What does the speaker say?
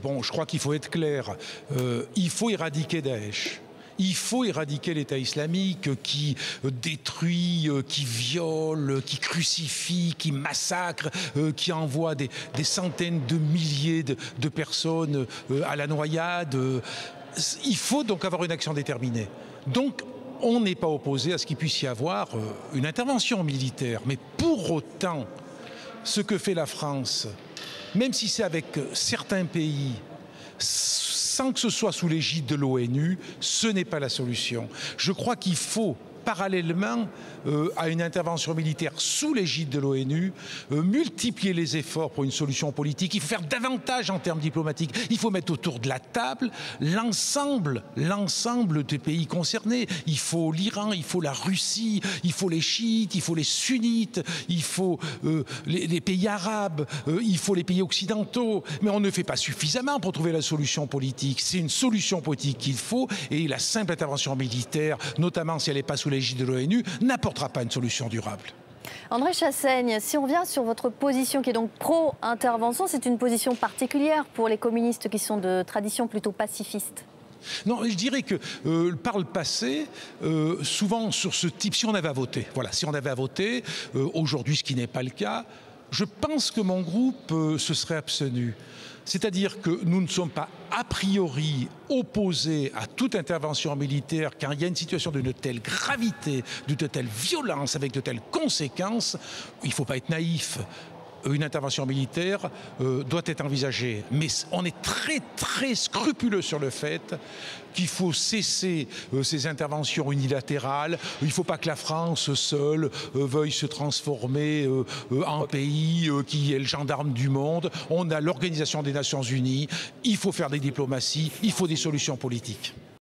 Bon, je crois qu'il faut être clair. Il faut éradiquer Daesh. Il faut éradiquer l'État islamique qui détruit, qui viole, qui crucifie, qui massacre, qui envoie des centaines de milliers de personnes à la noyade. Il faut donc avoir une action déterminée. Donc, on n'est pas opposé à ce qu'il puisse y avoir une intervention militaire. Mais pour autant, ce que fait la France, même si c'est avec certains pays, sans que ce soit sous l'égide de l'ONU, ce n'est pas la solution. Je crois qu'il faut, parallèlement à une intervention militaire sous l'égide de l'ONU, multiplier les efforts pour une solution politique. Il faut faire davantage en termes diplomatiques. Il faut mettre autour de la table l'ensemble des pays concernés. Il faut l'Iran, il faut la Russie, il faut les chiites, il faut les sunnites, il faut les pays arabes, il faut les pays occidentaux. Mais on ne fait pas suffisamment pour trouver la solution politique. C'est une solution politique qu'il faut, et la simple intervention militaire, notamment si elle n'est pas sous l'égide de l'ONU, n'apportera pas une solution durable. André Chassaigne, si on vient sur votre position qui est donc pro-intervention, c'est une position particulière pour les communistes qui sont de tradition plutôt pacifiste. Non, je dirais que par le passé, souvent sur ce type, si on avait à voter, voilà, si on avait à voter, aujourd'hui ce qui n'est pas le cas, je pense que mon groupe se serait abstenu. C'est-à-dire que nous ne sommes pas a priori opposés à toute intervention militaire car il y a une situation d'une telle gravité, d'une telle violence, avec de telles conséquences. Il ne faut pas être naïf. Une intervention militaire doit être envisagée. Mais on est très scrupuleux sur le fait qu'il faut cesser ces interventions unilatérales. Il ne faut pas que la France seule veuille se transformer en pays qui est le gendarme du monde. On a l'Organisation des Nations Unies. Il faut faire des diplomaties. Il faut des solutions politiques.